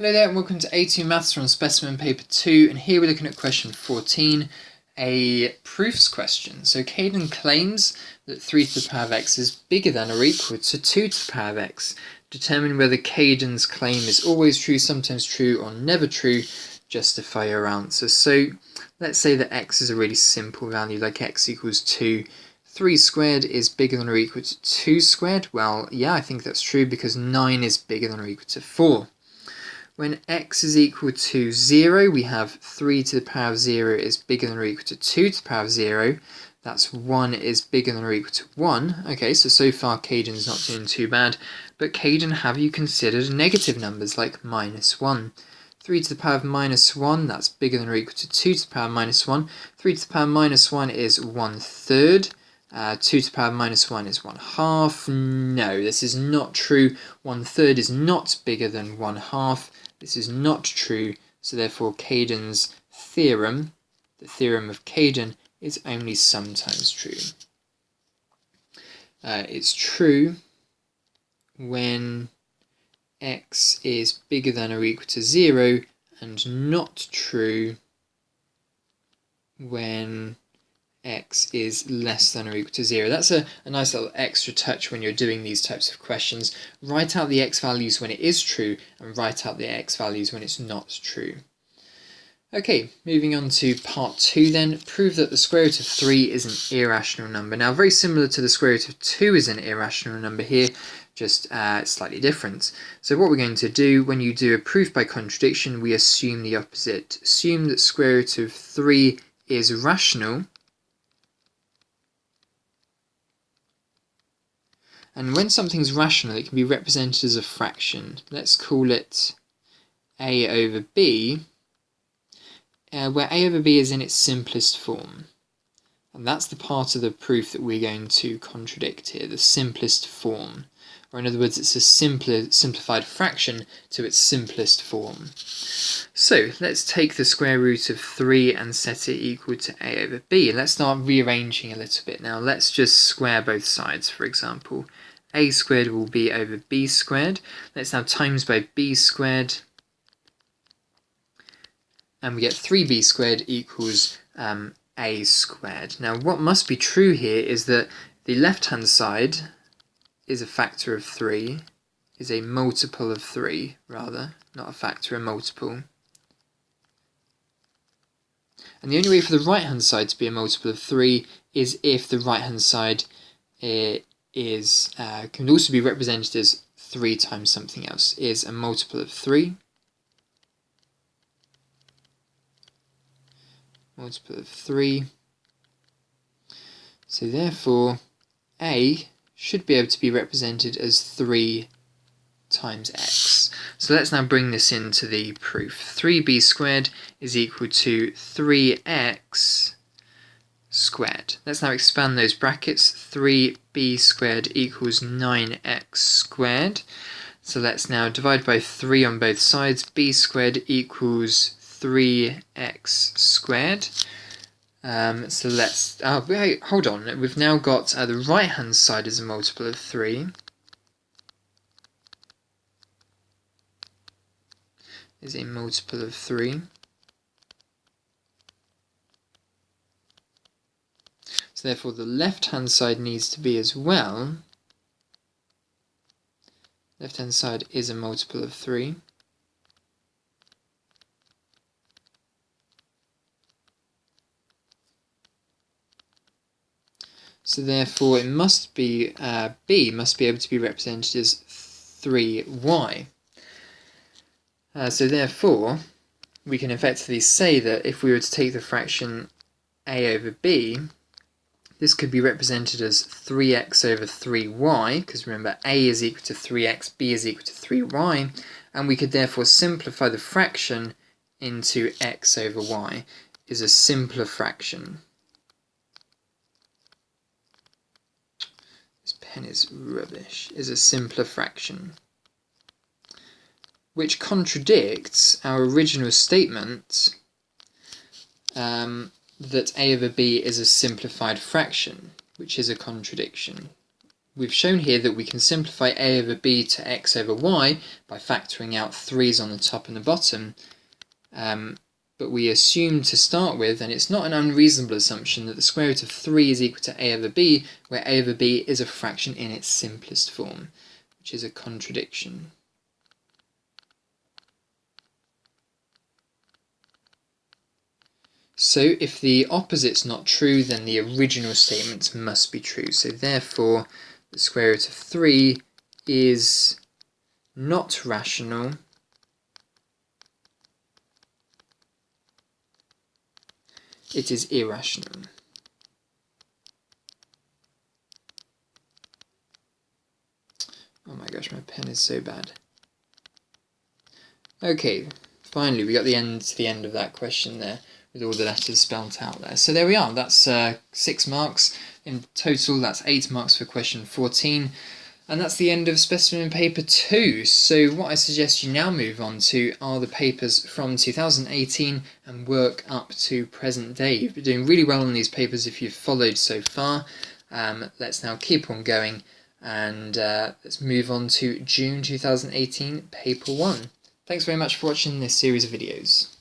Hello there and welcome to A2 Maths from Specimen paper 2, and here we're looking at question 14, a proofs question. So Caden claims that 3 to the power of x is bigger than or equal to 2 to the power of x. Determine whether Caden's claim is always true, sometimes true, or never true. Justify your answer. So let's say that x is a really simple value, like x equals 2. 3 squared is bigger than or equal to 2 squared. Well, yeah, I think that's true because 9 is bigger than or equal to 4. When x is equal to 0, we have 3 to the power of 0 is bigger than or equal to 2 to the power of 0. That's 1 is bigger than or equal to 1. Okay, so far Caden's not doing too bad. But Caden, have you considered negative numbers like minus 1? 3 to the power of minus 1, that's bigger than or equal to 2 to the power of minus 1. 3 to the power of minus 1 is 1/3. 2 to the power of minus 1 is 1/2. No, this is not true. 1/3 is not bigger than 1/2. This is not true, so therefore Caden's theorem, the theorem of Caden, is only sometimes true. It's true when x is bigger than or equal to 0, and not true when x is less than or equal to 0. That's a nice little extra touch when you're doing these types of questions. Write out the x values when it is true and write out the x values when it's not true. Okay, moving on to part 2 then. Prove that the square root of 3 is an irrational number. Now, very similar to the square root of 2 is an irrational number here, just slightly different. So what we're going to do, when you do a proof by contradiction, we assume the opposite. Assume that square root of 3 is rational. And when something's rational, it can be represented as a fraction. Let's call it a over b, where a over b is in its simplest form. And that's the part of the proof that we're going to contradict here, the simplest form. Or in other words, it's a simplified fraction to its simplest form. So let's take the square root of 3 and set it equal to a over b. Let's start rearranging a little bit now. Let's just square both sides, for example. A squared will be over b squared. Let's now times by b squared. And we get 3b squared equals a squared. Now what must be true here is that the left-hand side is a factor of 3, is a multiple of 3, rather, not a factor, a multiple. And the only way for the right-hand side to be a multiple of 3 is if the right-hand side can also be represented as 3 times something else, is a multiple of 3. Multiple of 3. So therefore, a should be able to be represented as 3 times x. So let's now bring this into the proof. 3b squared is equal to 3x squared. Let's now expand those brackets. 3b squared equals 9x squared. So let's now divide by 3 on both sides. B squared equals 3x squared. So let's, wait, hold on, we've now got the right hand side as a multiple of 3. Is a multiple of 3. So therefore the left hand side needs to be as well. Left hand side is a multiple of 3. So therefore it must be, b must be able to be represented as 3y. So therefore we can effectively say that if we were to take the fraction a over b, this could be represented as 3x over 3y, because remember a is equal to 3x, b is equal to 3y, and we could therefore simplify the fraction into x over y, is a simpler fraction. Pen is rubbish, is a simpler fraction, which contradicts our original statement that a over b is a simplified fraction, which is a contradiction. we've shown here that we can simplify a over b to x over y by factoring out 3's on the top and the bottom. But we assume to start with, and it's not an unreasonable assumption, that the square root of 3 is equal to a over b, where a over b is a fraction in its simplest form, which is a contradiction. So if the opposite's not true, then the original statement must be true. So therefore, the square root of 3 is not rational, it is irrational. Oh my gosh, my pen is so bad. Okay, finally we got to the end of that question there, with all the letters spelt out there. So there we are, that's 6 marks. In total, that's 8 marks for question 14. And that's the end of Specimen Paper 2. So what I suggest you now move on to are the papers from 2018 and work up to present day. You've been doing really well on these papers if you've followed so far. Let's now keep on going and let's move on to June 2018, Paper 1. Thanks very much for watching this series of videos.